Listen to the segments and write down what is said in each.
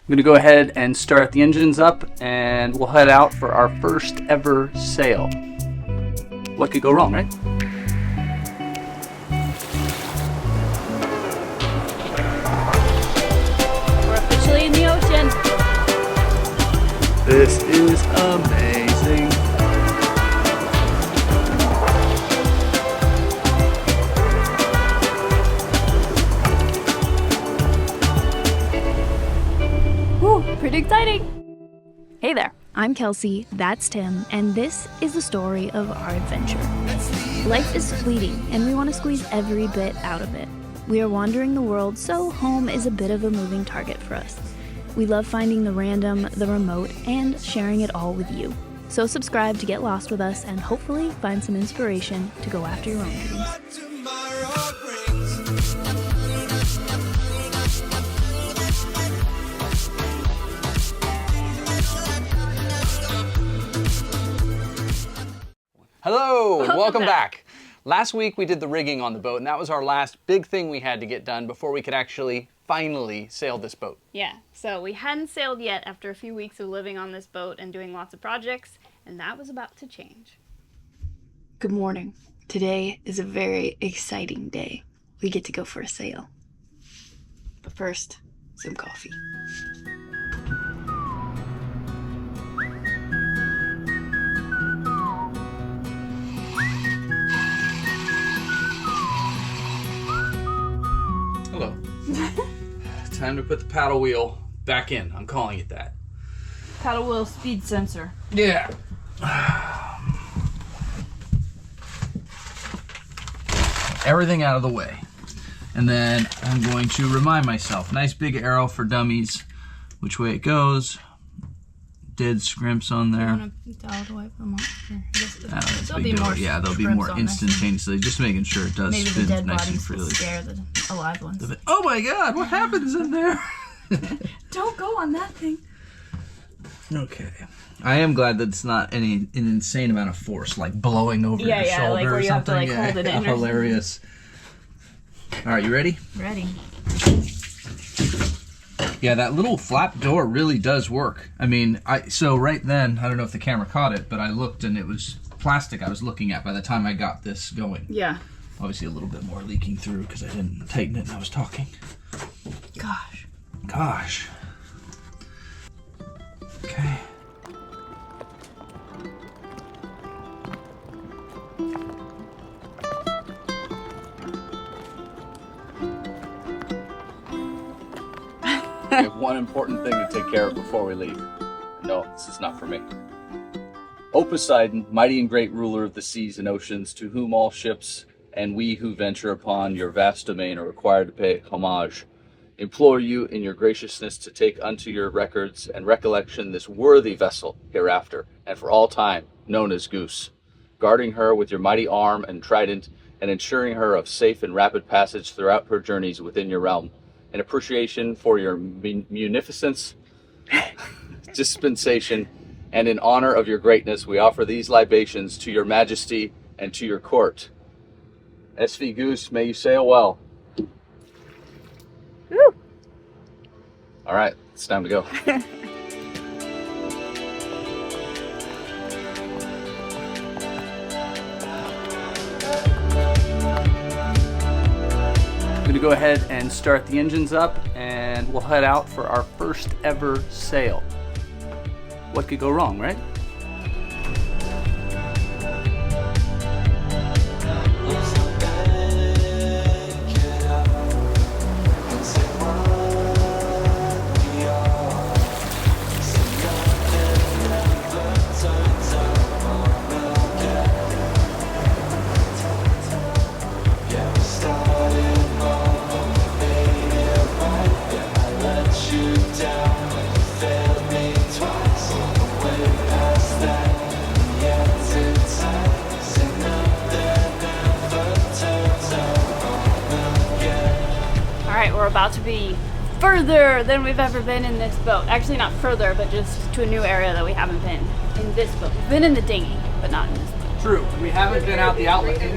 I'm gonna go ahead and start the engines up and we'll head out for our first ever sail. What could go wrong, right? We're officially in the ocean. This is amazing. Whew, pretty exciting. Hey there. I'm Kelsey, that's Tim, and this is the story of our adventure. Life is fleeting, and we want to squeeze every bit out of it. We are wandering the world, so home is a bit of a moving target for us. We love finding the random, the remote, and sharing it all with you. So subscribe to get lost with us and hopefully find some inspiration to go after your own dreams. Hello, welcome back. Last week we did the rigging on the boat, and that was our last big thing we had to get done before we could actually finally sail this boat. Yeah, so we hadn't sailed yet after a few weeks of living on this boat and doing lots of projects, and that was about to change. Good morning. Today is a very exciting day. We get to go for a sail. But first, some coffee. Hello. Time to put the paddle wheel back in. I'm calling it that. Paddle wheel speed sensor. Yeah. Everything out of the way. And then I'm going to remind myself, nice big arrow for dummies, which way it goes. Dead scrimps on there. They'll be more instantaneously. Just making sure it does Maybe spin the dead nice and bodies freely. will scare the alive ones. Oh my God! What happens in there? Don't go on that thing. Okay. I am glad that it's not an insane amount of force, like blowing over your shoulder like where or you have to something. like hold it in. Hilarious. All right, you ready? Ready. Yeah, that little flap door really does work. I mean, so right then, I don't know if the camera caught it, but I looked and it was plastic I was looking at by the time I got this going. Yeah. Obviously a little bit more leaking through because I didn't tighten it and I was talking. Gosh. Okay. We have one important thing to take care of before we leave. No, this is not for me. O Poseidon, mighty and great ruler of the seas and oceans, to whom all ships and we who venture upon your vast domain are required to pay homage, implore you in your graciousness to take unto your records and recollection this worthy vessel hereafter, and for all time, known as Goose, guarding her with your mighty arm and trident, and ensuring her of safe and rapid passage throughout her journeys within your realm. In appreciation for your munificence, dispensation, and in honor of your greatness, we offer these libations to your majesty and to your court. SV Goose, may you sail well. Woo! All right, it's time to go. I'm gonna go ahead and start the engines up and we'll head out for our first ever sail. What could go wrong, right? We're about to be further than we've ever been in this boat. Actually, not further, but just to a new area that we haven't been in this boat. We've been in the dinghy, but not in this boat. True. We haven't been out the outlet and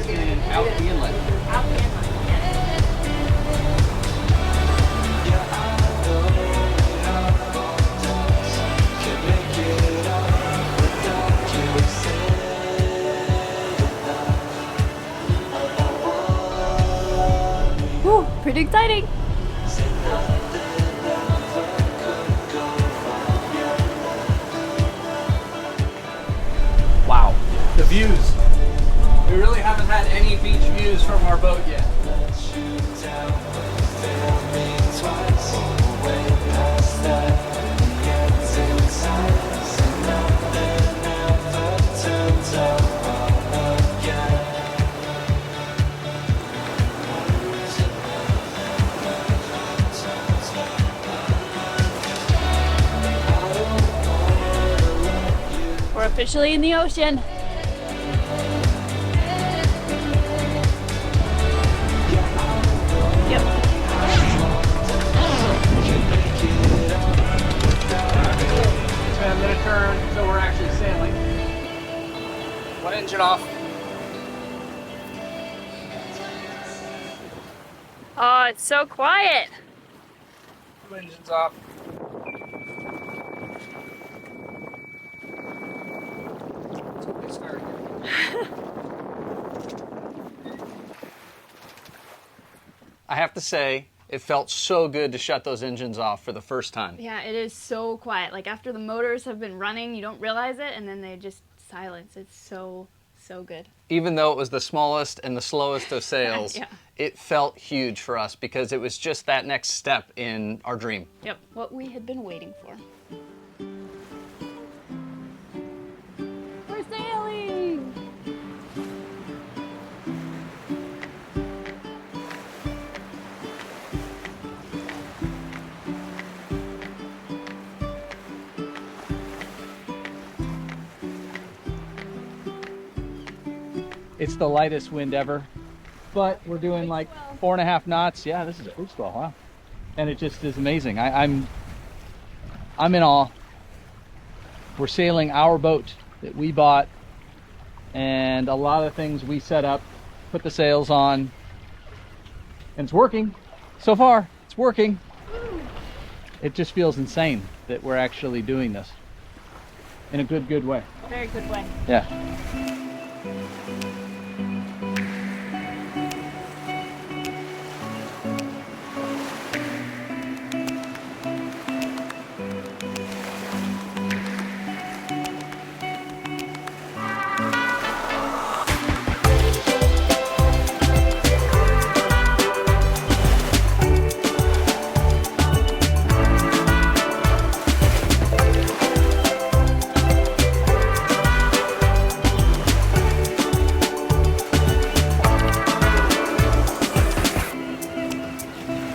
out the inlet. Out the inlet, yes. be exciting. Wow, the views. We really haven't had any beach views from our boat yet. We're officially in the ocean. Yep. I'm gonna turn so we're actually sailing. One engine off. Oh, it's so quiet. Two engines off. Let's hope they start again. I have to say, it felt so good to shut those engines off for the first time. Yeah, it is so quiet. Like after the motors have been running, you don't realize it, and then they just silence. It's so good. Even though it was the smallest and the slowest of sails, Yeah. It felt huge for us because it was just that next step in our dream. Yep, what we had been waiting for. We're sailing! It's the lightest wind ever, but we're doing like 4.5 knots. Yeah, this is a big swell, wow. And it just is amazing. I'm in awe. We're sailing our boat that we bought, and a lot of things we set up, put the sails on, and it's working. So far, it's working. It just feels insane that we're actually doing this in a good way. Very good way. Yeah.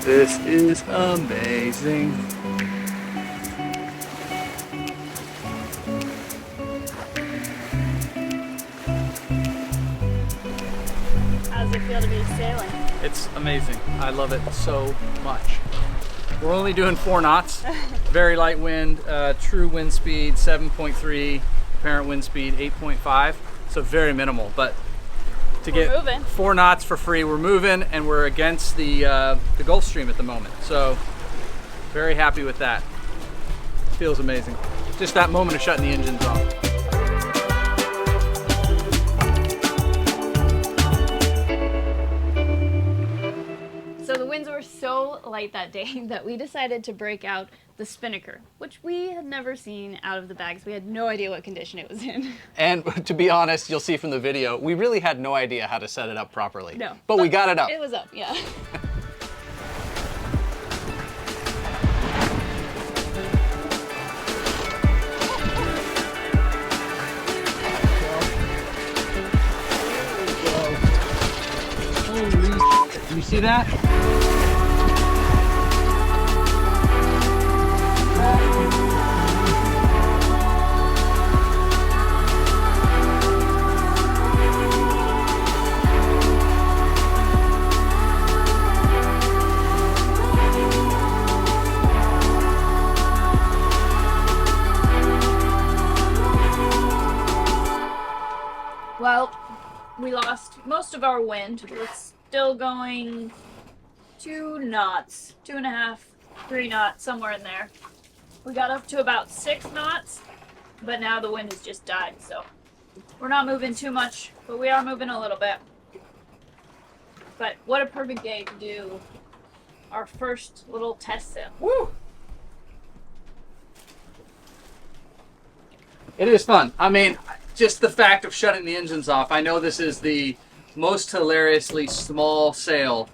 This is amazing. How does it feel to be sailing? It's amazing. I love it so much. We're only doing 4 knots. Very light wind, true wind speed 7.3, apparent wind speed 8.5. So very minimal, but to get moving. 4 knots for free, we're moving, and we're against the Gulf Stream at the moment. So very happy with that. Feels amazing. Just that moment of shutting the engines off. So the winds were so light that day that we decided to break out the spinnaker, which we had never seen out of the bags. We had no idea what condition it was in. And to be honest, you'll see from the video, we really had no idea how to set it up properly. No. But we got it up. It was up, yeah. You see that? Well, we lost most of our wind. We're still going 2 knots, 2.5, 3 knots, somewhere in there. We got up to about 6 knots, but now the wind has just died, so we're not moving too much, but we are moving a little bit. But what a perfect day to do our first little test sail. Woo! It is fun. I mean, just the fact of shutting the engines off. I know this is the most hilariously small sail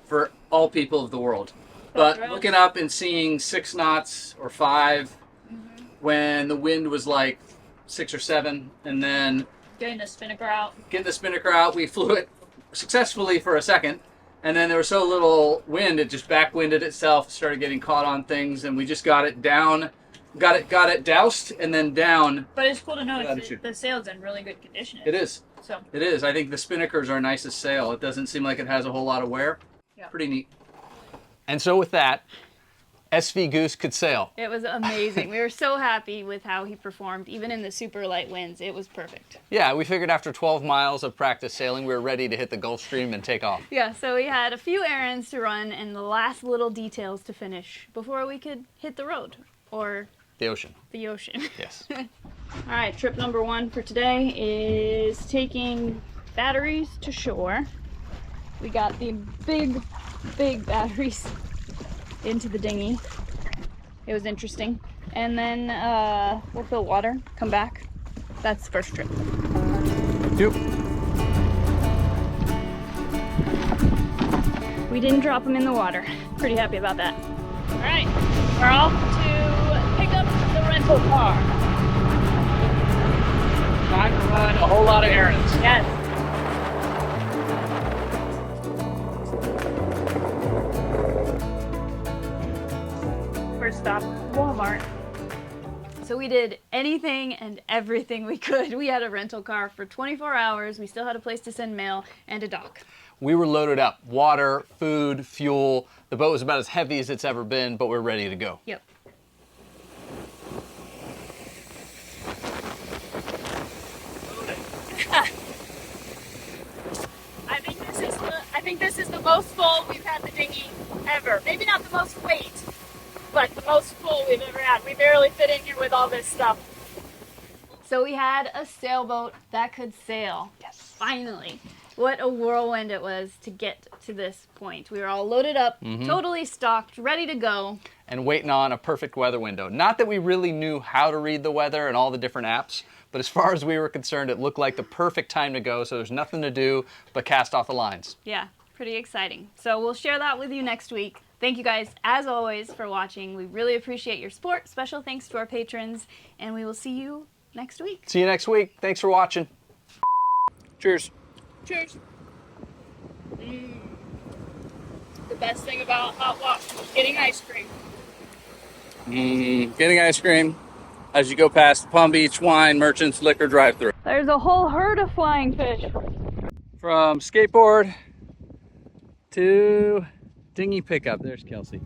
for all people of the world. But Right. looking up and seeing 6 knots or 5 when the wind was like 6 or 7, and then Getting the spinnaker out. getting the spinnaker out, we flew it successfully for a second, and then there was so little wind, it just backwinded itself, started getting caught on things, and we just got it down, got it doused, and then down. But it's cool to know Attitude. the sail's in really good condition. It is. So It is. I think the spinnaker is our nicest sail. It doesn't seem like it has a whole lot of wear. Yeah. Pretty neat. And so with that, SV Goose could sail. It was amazing. We were so happy with how he performed, even in the super light winds. It was perfect. Yeah, we figured after 12 miles of practice sailing, we were ready to hit the Gulf Stream and take off. Yeah, so we had a few errands to run and the last little details to finish before we could hit the road or The ocean. the ocean. Yes. all right, trip number 1 for today is taking batteries to shore. We got the big batteries into the dinghy. It was interesting. And then we'll fill water, come back. That's the first trip. Yep. We didn't drop them in the water. Pretty happy about that. All right, we're off to pick up the rental car. Time to run a whole lot of errands. Yes. First stop, Walmart. So we did anything and everything we could. We had a rental car for 24 hours. We still had a place to send mail and a dock. We were loaded up. Water, food, fuel. The boat was about as heavy as it's ever been, but we're ready to go. Yep. I think this is the most full we've had the dinghy ever. Maybe not the most weight, but the most full we've ever had. We barely fit in here with all this stuff. So we had a sailboat that could sail. Yes. Finally. What a whirlwind it was to get to this point. We were all loaded up, totally stocked, ready to go. And waiting on a perfect weather window. Not that we really knew how to read the weather and all the different apps, but as far as we were concerned, it looked like the perfect time to go, so there's nothing to do but cast off the lines. Yeah, pretty exciting. So we'll share that with you next week. Thank you guys, as always, for watching. We really appreciate your support. Special thanks to our patrons, and we will see you next week. See you next week. Thanks for watching. Cheers. Cheers. The best thing about hot walk, getting ice cream. Getting ice cream as you go past the Palm Beach Wine Merchants Liquor drive-thru. There's a whole herd of flying fish. From skateboard to dinghy pickup. There's Kelsey.